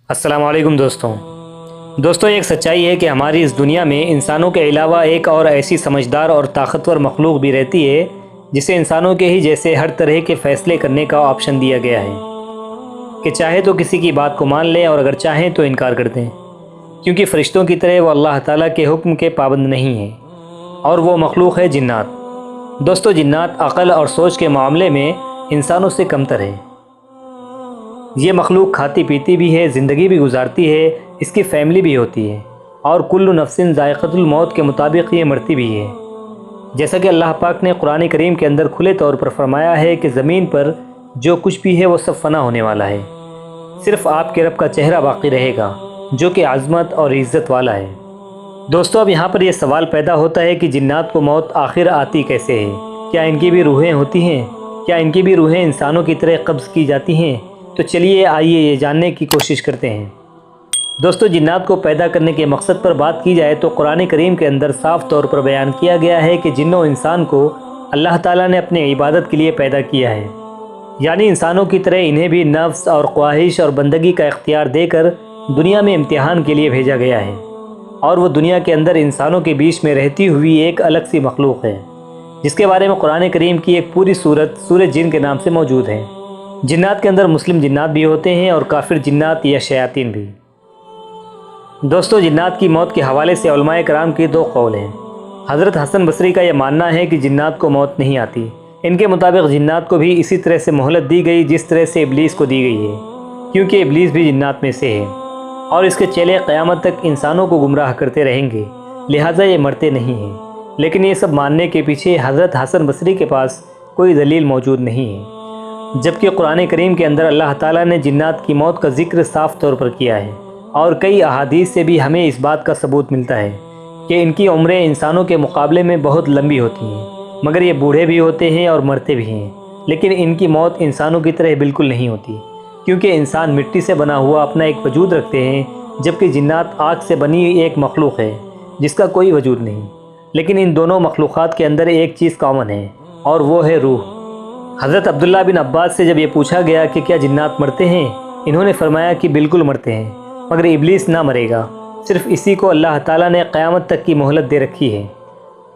السلام علیکم دوستوں ایک سچائی ہے کہ ہماری اس دنیا میں انسانوں کے علاوہ ایک اور ایسی سمجھدار اور طاقتور مخلوق بھی رہتی ہے جسے انسانوں کے ہی جیسے ہر طرح کے فیصلے کرنے کا آپشن دیا گیا ہے کہ چاہے تو کسی کی بات کو مان لیں اور اگر چاہیں تو انکار کر دیں، کیونکہ فرشتوں کی طرح وہ اللہ تعالیٰ کے حکم کے پابند نہیں ہیں، اور وہ مخلوق ہے جنات۔ دوستو، جنات عقل اور سوچ کے معاملے میں انسانوں سے کمتر ہے۔ یہ مخلوق کھاتی پیتی بھی ہے، زندگی بھی گزارتی ہے، اس کی فیملی بھی ہوتی ہے، اور کل نفس ذائقۃ الموت کے مطابق یہ مرتی بھی ہے۔ جیسا کہ اللہ پاک نے قرآن کریم کے اندر کھلے طور پر فرمایا ہے کہ زمین پر جو کچھ بھی ہے وہ سب فنا ہونے والا ہے، صرف آپ کے رب کا چہرہ باقی رہے گا جو کہ عظمت اور عزت والا ہے۔ دوستو، اب یہاں پر یہ سوال پیدا ہوتا ہے کہ جنات کو موت آخر آتی کیسے ہے؟ کیا ان کی بھی روحیں ہوتی ہیں؟ کیا ان کی بھی روحیں انسانوں کی طرح قبض کی جاتی ہیں؟ تو چلیے آئیے یہ جاننے کی کوشش کرتے ہیں۔ دوستو، جنات کو پیدا کرنے کے مقصد پر بات کی جائے تو قرآن کریم کے اندر صاف طور پر بیان کیا گیا ہے کہ جن و انسان کو اللہ تعالیٰ نے اپنے عبادت کے لیے پیدا کیا ہے، یعنی انسانوں کی طرح انہیں بھی نفس اور خواہش اور بندگی کا اختیار دے کر دنیا میں امتحان کے لیے بھیجا گیا ہے، اور وہ دنیا کے اندر انسانوں کے بیچ میں رہتی ہوئی ایک الگ سی مخلوق ہے جس کے بارے میں قرآن کریم کی ایک پوری سورہ جن کے نام سے موجود ہے۔ جنات کے اندر مسلم جنات بھی ہوتے ہیں اور کافر جنات یا شیاطین بھی۔ دوستو، جنات کی موت کے حوالے سے علماء کرام کے دو قول ہیں۔ حضرت حسن بصری کا یہ ماننا ہے کہ جنات کو موت نہیں آتی۔ ان کے مطابق جنات کو بھی اسی طرح سے مہلت دی گئی جس طرح سے ابلیس کو دی گئی ہے، کیونکہ ابلیس بھی جنات میں سے ہے اور اس کے چیلے قیامت تک انسانوں کو گمراہ کرتے رہیں گے، لہٰذا یہ مرتے نہیں ہیں۔ لیکن یہ سب ماننے کے پیچھے حضرت حسن بصری کے پاس کوئی دلیل موجود نہیں ہے، جبکہ قرآن کریم کے اندر اللہ تعالیٰ نے جنات کی موت کا ذکر صاف طور پر کیا ہے، اور کئی احادیث سے بھی ہمیں اس بات کا ثبوت ملتا ہے کہ ان کی عمریں انسانوں کے مقابلے میں بہت لمبی ہوتی ہیں، مگر یہ بوڑھے بھی ہوتے ہیں اور مرتے بھی ہیں۔ لیکن ان کی موت انسانوں کی طرح بالکل نہیں ہوتی، کیونکہ انسان مٹی سے بنا ہوا اپنا ایک وجود رکھتے ہیں، جبکہ جنات آگ سے بنی ایک مخلوق ہے جس کا کوئی وجود نہیں۔ لیکن ان دونوں مخلوقات کے اندر ایک چیز کامن ہے، اور وہ ہے روح۔ حضرت عبداللہ بن عباس سے جب یہ پوچھا گیا کہ کیا جنات مرتے ہیں، انہوں نے فرمایا کہ بالکل مرتے ہیں، مگر ابلیس نہ مرے گا، صرف اسی کو اللہ تعالیٰ نے قیامت تک کی مہلت دے رکھی ہے،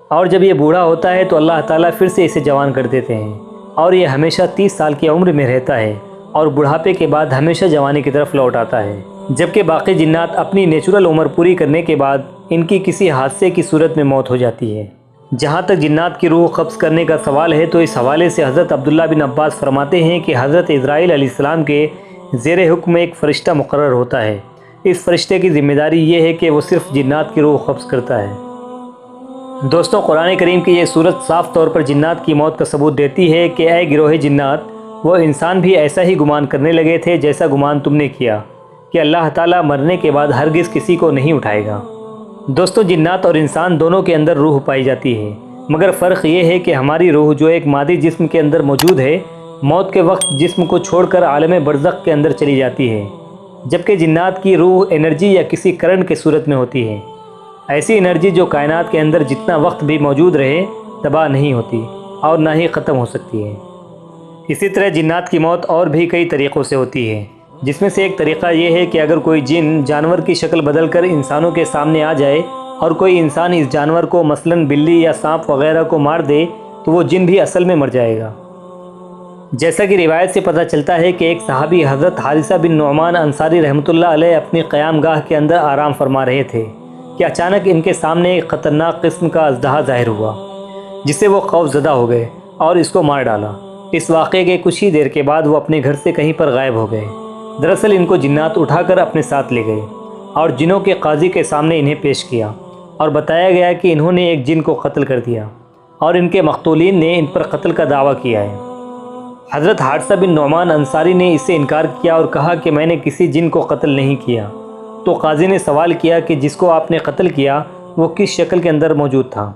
اور جب یہ بوڑھا ہوتا ہے تو اللہ تعالیٰ پھر سے اسے جوان کر دیتے ہیں، اور یہ ہمیشہ 30 سال کی عمر میں رہتا ہے اور بڑھاپے کے بعد ہمیشہ جوانی کی طرف لوٹ آتا ہے، جبکہ باقی جنات اپنی نیچرل عمر پوری کرنے کے بعد ان کی کسی حادثے کی صورت میں موت ہو جاتی ہے۔ جہاں تک جنات کی روح قبض کرنے کا سوال ہے تو اس حوالے سے حضرت عبداللہ بن عباس فرماتے ہیں کہ حضرت اسرائیل علیہ السلام کے زیر حکم ایک فرشتہ مقرر ہوتا ہے۔ اس فرشتے کی ذمہ داری یہ ہے کہ وہ صرف جنات کی روح قبض کرتا ہے۔ دوستو، قرآن کریم کی یہ صورت صاف طور پر جنات کی موت کا ثبوت دیتی ہے کہ اے گروہ جنات، وہ انسان بھی ایسا ہی گمان کرنے لگے تھے جیسا گمان تم نے کیا کہ اللہ تعالیٰ مرنے کے بعد ہرگز کسی کو نہیں اٹھائے گا۔ دوستو، جنات اور انسان دونوں کے اندر روح پائی جاتی ہے، مگر فرق یہ ہے کہ ہماری روح جو ایک مادی جسم کے اندر موجود ہے، موت کے وقت جسم کو چھوڑ کر عالم برزخ کے اندر چلی جاتی ہے، جبکہ جنات کی روح انرجی یا کسی کرنٹ کے صورت میں ہوتی ہے، ایسی انرجی جو کائنات کے اندر جتنا وقت بھی موجود رہے تباہ نہیں ہوتی اور نہ ہی ختم ہو سکتی ہے۔ اسی طرح جنات کی موت اور بھی کئی طریقوں سے ہوتی ہے، جس میں سے ایک طریقہ یہ ہے کہ اگر کوئی جن جانور کی شکل بدل کر انسانوں کے سامنے آ جائے اور کوئی انسان اس جانور کو مثلاً بلی یا سانپ وغیرہ کو مار دے تو وہ جن بھی اصل میں مر جائے گا۔ جیسا کہ روایت سے پتہ چلتا ہے کہ ایک صحابی حضرت حارثہ بن نعمان انصاری رحمۃ اللہ علیہ اپنی قیام گاہ کے اندر آرام فرما رہے تھے کہ اچانک ان کے سامنے ایک خطرناک قسم کا اژدہا ظاہر ہوا، جس سے وہ خوف زدہ ہو گئے اور اس کو مار ڈالا۔ اس واقعے کے کچھ ہی دیر کے بعد وہ اپنے گھر سے کہیں پر غائب ہو گئے۔ دراصل ان کو جنات اٹھا کر اپنے ساتھ لے گئے اور جنوں کے قاضی کے سامنے انہیں پیش کیا اور بتایا گیا کہ انہوں نے ایک جن کو قتل کر دیا اور ان کے مقتولین نے ان پر قتل کا دعویٰ کیا ہے۔ حضرت حارثہ بن نعمان انصاری نے اس سے انکار کیا اور کہا کہ میں نے کسی جن کو قتل نہیں کیا۔ تو قاضی نے سوال کیا کہ جس کو آپ نے قتل کیا وہ کس شکل کے اندر موجود تھا؟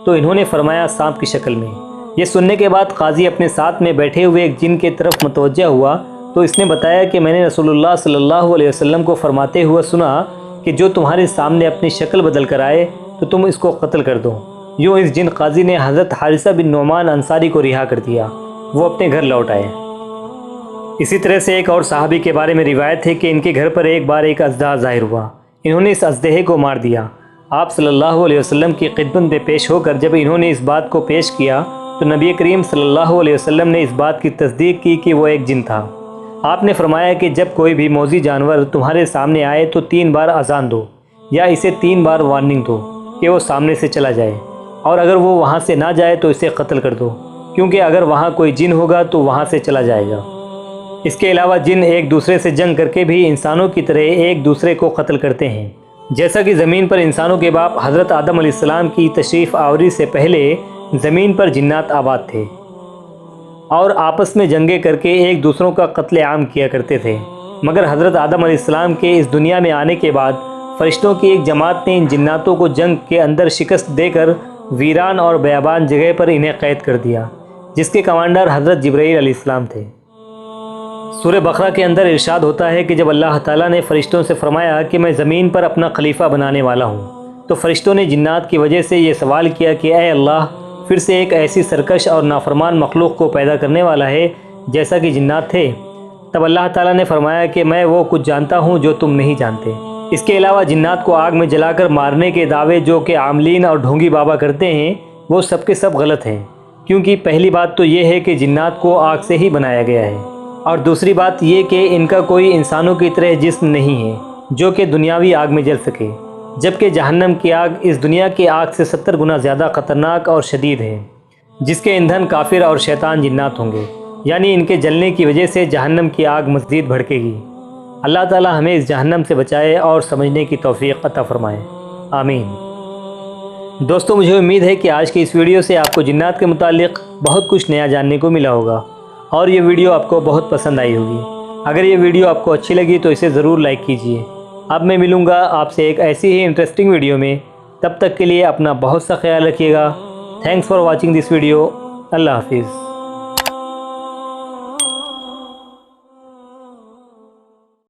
تو انہوں نے فرمایا سانپ کی شکل میں۔ یہ سننے کے بعد قاضی اپنے ساتھ میں بیٹھے ہوئے ایک جن کی طرف متوجہ ہوا تو اس نے بتایا کہ میں نے رسول اللہ صلی اللہ علیہ وسلم کو فرماتے ہوئے سنا کہ جو تمہارے سامنے اپنی شکل بدل کر آئے تو تم اس کو قتل کر دو۔ یوں اس جن قاضی نے حضرت حارثہ بن نعمان انصاری کو رہا کر دیا، وہ اپنے گھر لوٹ آئے۔ اسی طرح سے ایک اور صحابی کے بارے میں روایت ہے کہ ان کے گھر پر ایک بار ایک اژدہا ظاہر ہوا، انہوں نے اس اژدہے کو مار دیا۔ آپ صلی اللہ علیہ وسلم کی خدمت میں پیش ہو کر جب انہوں نے اس بات کو پیش کیا تو نبی کریم صلی اللہ علیہ وسلم نے اس بات کی تصدیق کی کہ وہ ایک جن تھا۔ آپ نے فرمایا کہ جب کوئی بھی موذی جانور تمہارے سامنے آئے تو 3 بار اذان دو یا اسے 3 بار وارننگ دو کہ وہ سامنے سے چلا جائے، اور اگر وہ وہاں سے نہ جائے تو اسے قتل کر دو، کیونکہ اگر وہاں کوئی جن ہوگا تو وہاں سے چلا جائے گا۔ اس کے علاوہ جن ایک دوسرے سے جنگ کر کے بھی انسانوں کی طرح ایک دوسرے کو قتل کرتے ہیں، جیسا کہ زمین پر انسانوں کے باپ حضرت آدم علیہ السلام کی تشریف آوری سے پہلے زمین پر جنات آباد تھے اور آپس میں جنگیں کر کے ایک دوسروں کا قتل عام کیا کرتے تھے، مگر حضرت آدم علیہ السلام کے اس دنیا میں آنے کے بعد فرشتوں کی ایک جماعت نے ان جناتوں کو جنگ کے اندر شکست دے کر ویران اور بیابان جگہ پر انہیں قید کر دیا، جس کے کمانڈر حضرت جبرائیل علیہ السلام تھے۔ سورہ بقرہ کے اندر ارشاد ہوتا ہے کہ جب اللہ تعالیٰ نے فرشتوں سے فرمایا کہ میں زمین پر اپنا خلیفہ بنانے والا ہوں، تو فرشتوں نے جنات کی وجہ سے یہ سوال کیا کہ اے اللہ، پھر سے ایک ایسی سرکش اور نافرمان مخلوق کو پیدا کرنے والا ہے جیسا کہ جنات تھے؟ تب اللہ تعالیٰ نے فرمایا کہ میں وہ کچھ جانتا ہوں جو تم نہیں جانتے۔ اس کے علاوہ جنات کو آگ میں جلا کر مارنے کے دعوے جو کہ عاملین اور ڈھونگی بابا کرتے ہیں وہ سب کے سب غلط ہیں، کیونکہ پہلی بات تو یہ ہے کہ جنات کو آگ سے ہی بنایا گیا ہے، اور دوسری بات یہ کہ ان کا کوئی انسانوں کی طرح جسم نہیں ہے جو کہ دنیاوی آگ میں جل سکے، جبکہ جہنم کی آگ اس دنیا کی آگ سے 70 گنا زیادہ خطرناک اور شدید ہے، جس کے ایندھن کافر اور شیطان جنات ہوں گے، یعنی ان کے جلنے کی وجہ سے جہنم کی آگ مزید بھڑکے گی۔ اللہ تعالی ہمیں اس جہنم سے بچائے اور سمجھنے کی توفیق عطا فرمائے، آمین۔ دوستو، مجھے امید ہے کہ آج کی اس ویڈیو سے آپ کو جنات کے متعلق بہت کچھ نیا جاننے کو ملا ہوگا اور یہ ویڈیو آپ کو بہت پسند آئی ہوگی۔ اگر یہ ویڈیو آپ کو اچھی لگی تو اسے ضرور لائک کیجئے۔ اب میں ملوں گا آپ سے ایک ایسی ہی انٹرسٹنگ ویڈیو میں، تب تک کے لیے اپنا بہت سا خیال رکھیے گا۔ Thanks for watching this video. اللہ حافظ۔